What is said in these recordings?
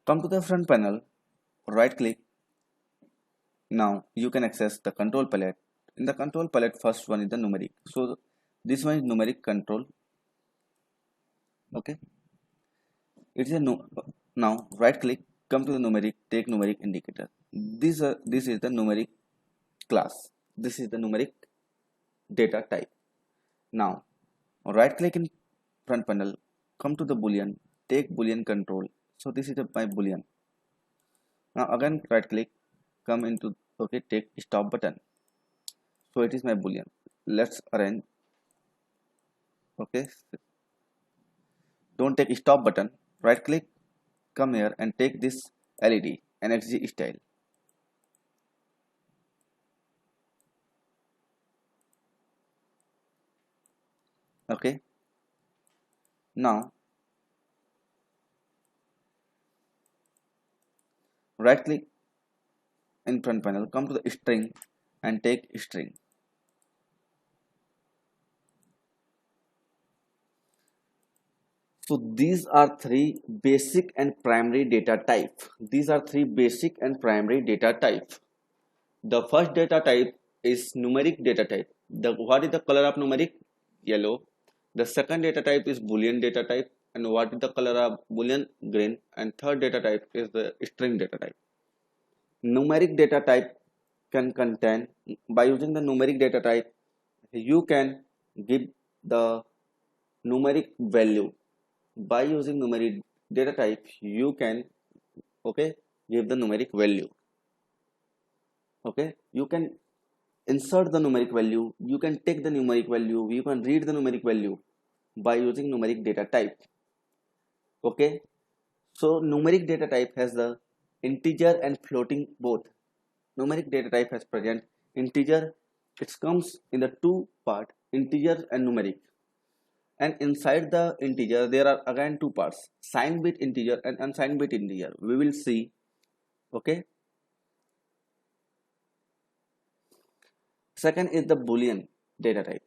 Come to the front panel, right click. Now you can access the control palette. In the control palette, first one is the numeric. So this one is numeric control. Okay, it's a no. Now right click, come to the numeric, take numeric indicator. This is the numeric class. This is the numeric data type. Now right click in front panel, come to the boolean, take boolean control. So this is my boolean. Now again right click, come into, okay, take stop button. So it is my boolean. Let's arrange. Okay, don't take stop button. Right click, come here and take this LED NXG style. Okay, now right click in front panel, come to the string and take string. So these are three basic and primary data type. These are three basic and primary data type. The first data type is numeric data type. What is the color of numeric? Yellow. The second data type is boolean data type. And what is the color of boolean? Green. And third data type is the string data type. Numeric data type can contain, by using the numeric data type, you can give the numeric value. By using numeric data type, you can, okay, give the numeric value. Okay, you can insert the numeric value, you can take the numeric value, you can read the numeric value by using numeric data type. Okay, so numeric data type has the integer and floating both. Numeric data type has present integer. It comes in the two part, integer and numeric. And inside the integer there are again two parts, signed bit integer and unsigned bit integer. We will see. Okay, second is the boolean data type.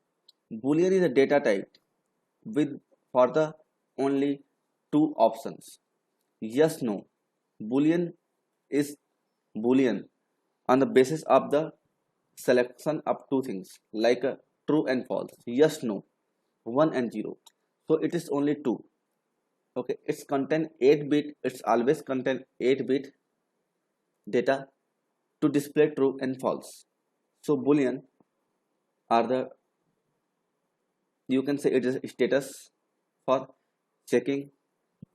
Boolean is a data type with for the only two options, yes no. Boolean is boolean on the basis of the selection of two things like true and false, yes no, 1 and 0. So it is only two. Okay, it's contain 8 bit, it's always contain 8 bit data to display true and false. So boolean are the, you can say it is status for checking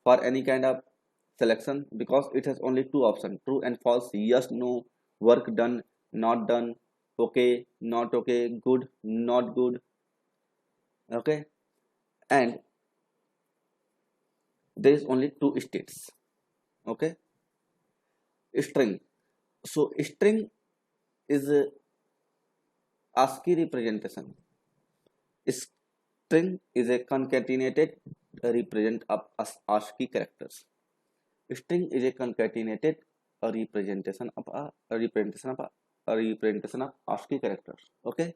for any kind of selection, because it has only two options, true and false, yes no, work done, not done, okay, not okay, good, not good. Okay, and there is only two states. Okay, string. So string is a ASCII representation. String is a concatenated represent of ASCII characters. String is a concatenated representation of ASCII characters. Okay,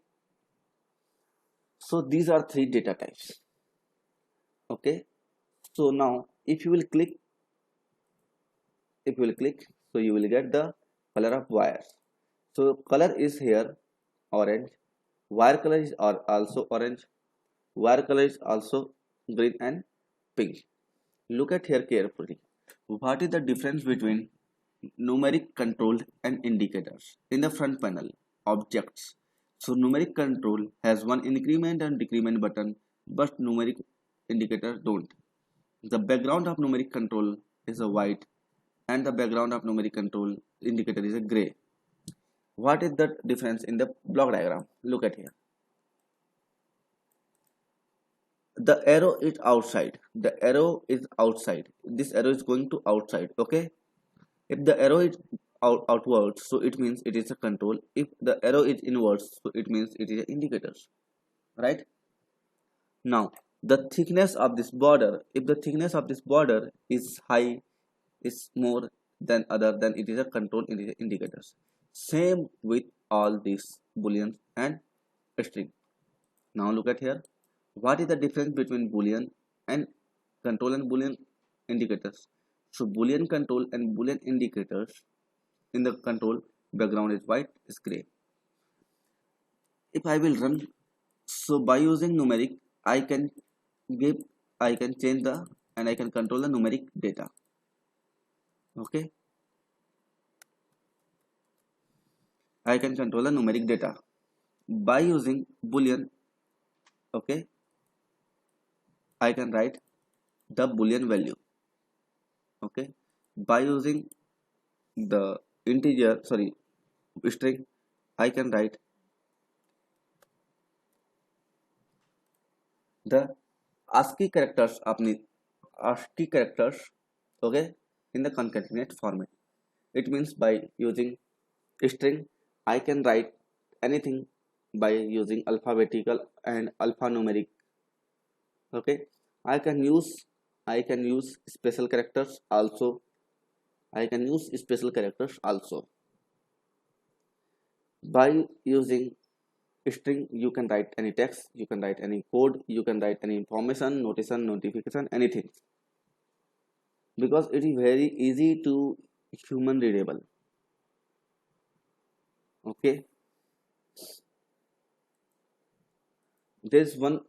so these are three data types. Okay, so now if you will click, so you will get the color of wires. So color is here orange, wire color is also orange, wire color is also green and pink. Look at here carefully. What is the difference between numeric control and indicators? In the front panel, objects. So numeric control has one increment and decrement button, but numeric indicators don't. The background of numeric control is a white and the background of numeric control indicator is a gray. What is the difference in the block diagram? Look at here. The arrow is outside. The arrow is outside. This arrow is going to outside. Okay. If the arrow is outwards, so it means it is a control. If the arrow is inwards, so it means it is indicators. Right. Now the thickness of this border. If the thickness of this border is high, is more than other, then it is a control indicators. Same with all these booleans and string. Now look at here. What is the difference between boolean and control and boolean indicators? So Boolean control and Boolean indicators in the control background is white, is gray. If I will run, so by using numeric, I can give, I can change the, and I can control the numeric data. Okay, I can control the numeric data by using Boolean. Okay, I can write the Boolean value. Okay, by using the integer, sorry, string, I can write the ASCII characters, अपनी ASCII characters, okay, in the concatenate format. It means by using string, I can write anything by using alphabetical and alphanumeric. Okay, I can use special characters also. I can use special characters also. By using string, you can write any text, you can write any code, you can write any information, notation, notification, anything, because it is very easy to human readable. Okay, there is one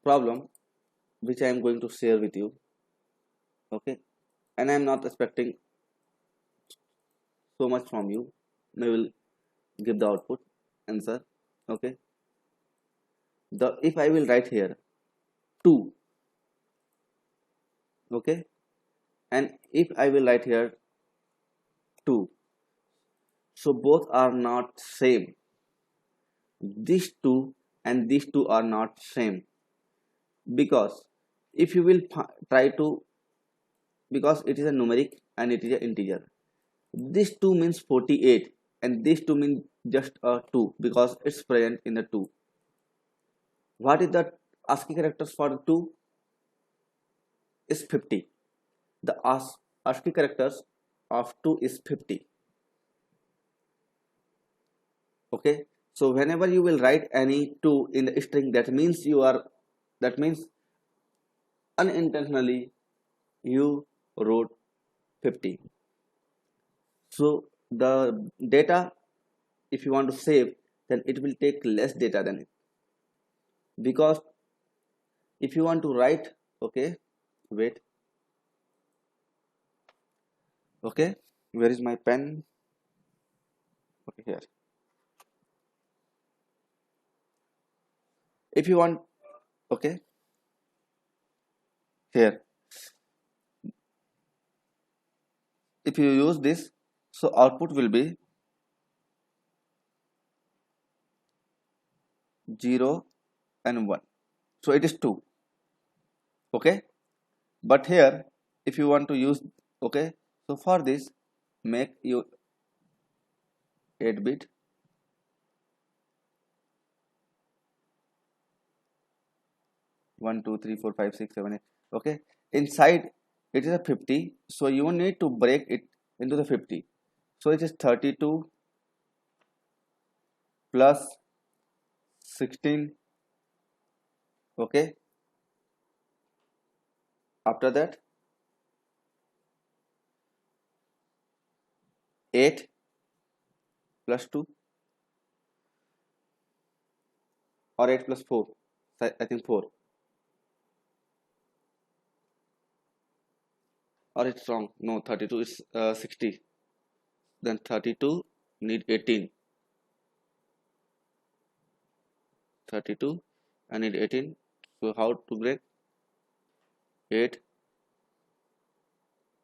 problem which I am going to share with you. Okay, and I am not expecting so much from you. I will give the output answer. Okay, the if I will write here 2, okay, and if I will write here 2, so both are not same. These two and these two are not same, because if you will try to, because it is a numeric and it is an integer, this 2 means 48 and this 2 means just a 2 because it's present in the 2. What is the ASCII characters for the 2? Is 50. The ASCII characters of 2 is 50. Okay, so whenever you will write any 2 in the string, that means unintentionally you wrote 50. So the data, if you want to save, then it will take less data than it, because if you want to write, okay, wait, okay, where is my pen? Okay, here. If you want, okay, here, if you use this, so output will be 0 and 1, so it is 2. Okay, but here if you want to use, okay, so for this make you 8-bit, 1 2 3 4 5 6 7 8, okay, inside it is a 50, so you need to break it into the 50, so it is 32 plus 16, okay, after that 8 plus 2 or 8 plus 4, I think 4, or it's wrong, no, 32 is 60, then 32 need 18, 32 I need 18, so how to break? 8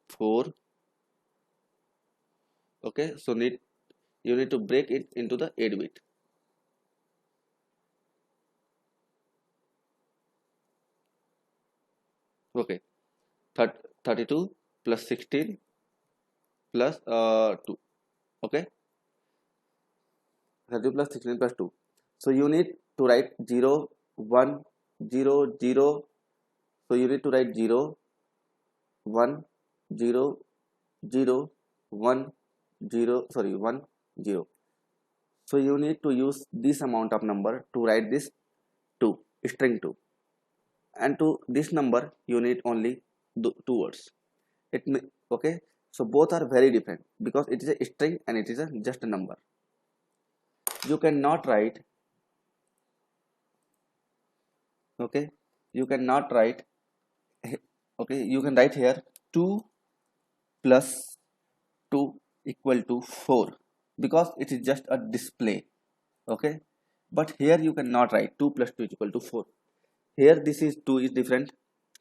4, okay, so you need to break it into the 8-bit. Okay, 32 plus 16 plus 2, okay, 30 plus 16 plus 2, so you need to write 0 1 0 0, so you need to write 0 1 0 0 1 0, sorry, 1 0, so you need to use this amount of number to write this 2, string 2, and to this number you need only 2 words, it may, okay, so both are very different because it is a string and it is just a number. You cannot write, okay, you cannot write, okay, you can write here 2 plus 2 equal to 4 because it is just a display, okay, but here you cannot write 2 plus 2 is equal to 4. Here this is 2 is different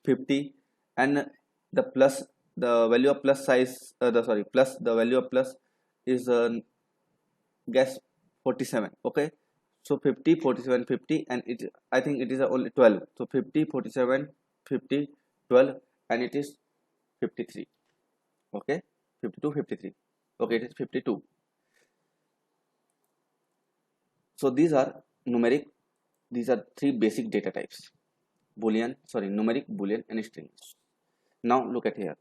50, and the plus, the value of plus size, the sorry plus, the value of plus is guess 47, okay, so 50 47 50, and it, I think it is only 12, so 50 47 50 12, and it is 53, okay, 52 53, okay, it is 52. So these are numeric, these are three basic data types: boolean, sorry, numeric, boolean, and strings. Now look at here,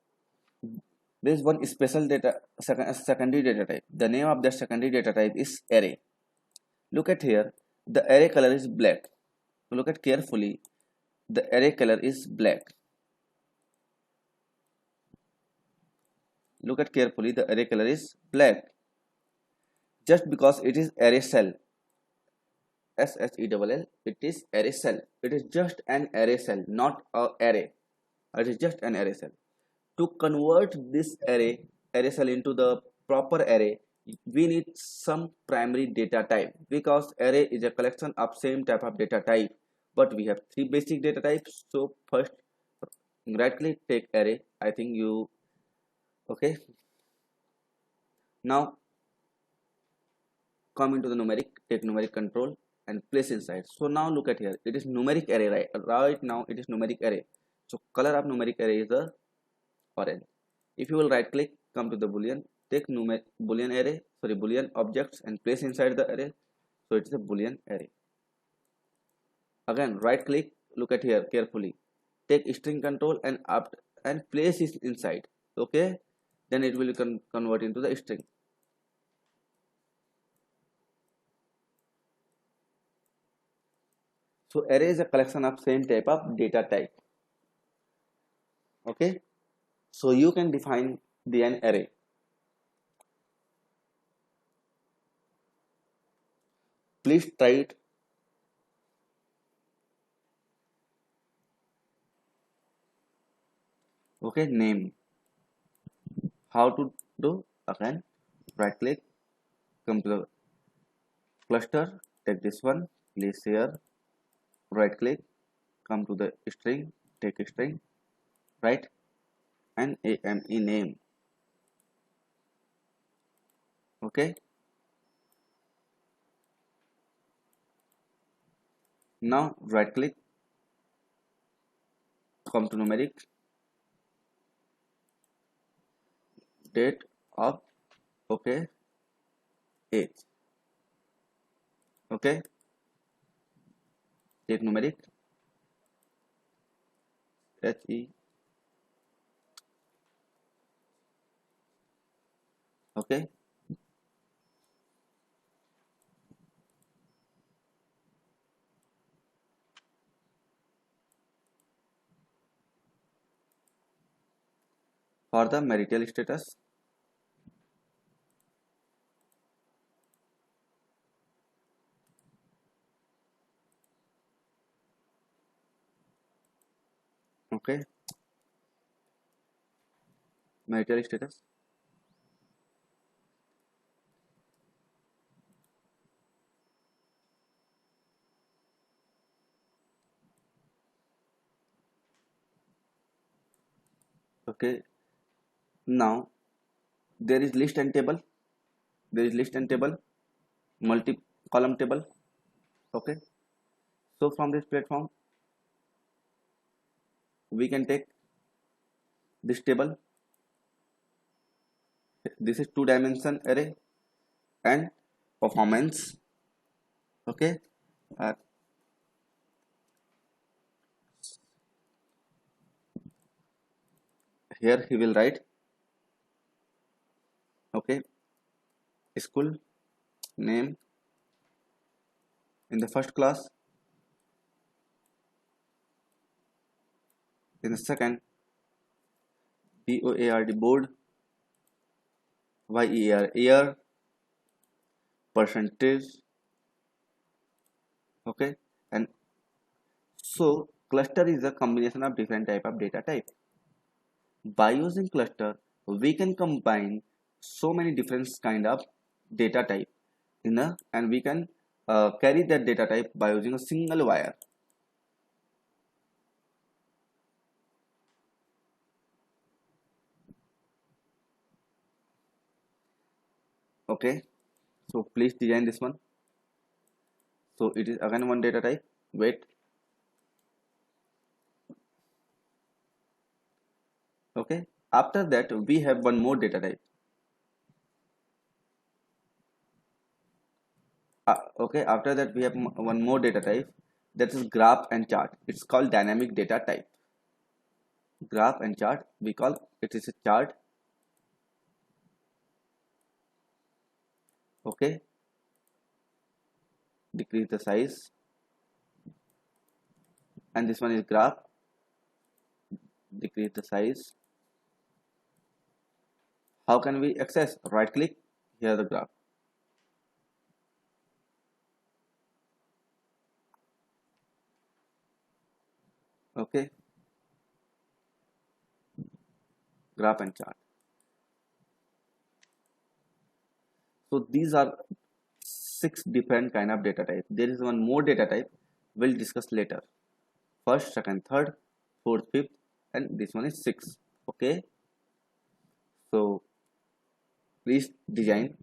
there is one special data, secondary data type. The name of the secondary data type is array. Look at here, the array color is black. Look at carefully, the array color is black. Look at carefully, the array color is black. Just because it is array cell, SHELL, it is array cell. It is just an array cell, not a array. It is just an array cell. To convert this array cell into the proper array, we need some primary data type, because array is a collection of same type of data type, but we have three basic data types. So first, right click, take array, I think you, okay, now come into the numeric, take numeric control and place inside. So now look at here, it is numeric array, right now it is numeric array. So color of numeric array is the orange. If you will right click, come to the boolean, take boolean array, sorry, boolean objects and place inside the array. So it is a boolean array. Again right click, look at here carefully, take string control and up and place it inside, okay, then it will convert into the string. So array is a collection of same type of data type, okay, so you can define the an array. Please try it. Okay, name, how to do, again right click, come to the cluster, take this one, place here, right click, come to the string, take a string, right, and ame name, okay. Now right click, come to numeric, date of, okay, age, okay, take numeric, he, okay, for the marital status, okay, marital status, okay. Now there is list and table, there is list and table, multi column table, okay. So from this platform we can take this table, this is two dimension array and performance, okay, uh, here he will write, okay, school name in the first class, in the second BOARD board, YER year, percentage. Okay, and so cluster is a combination of different type of data type. By using cluster, we can combine so many different kind of data type in a, and we can carry that data type by using a single wire. Okay, so please design this one. So it is again one data type. Wait. Okay, after that we have one more data type. Okay, after that we have one more data type, that is graph and chart. It's called dynamic data type. Graph and chart, we call it is a chart. Okay, decrease the size, and this one is graph, decrease the size. How can we access? Right click, here the graph. Okay, graph and chart. So these are 6 different kind of data type. There is one more data type, we'll discuss later. First, second, third, fourth, fifth, and this one is 6. Okay, so please design.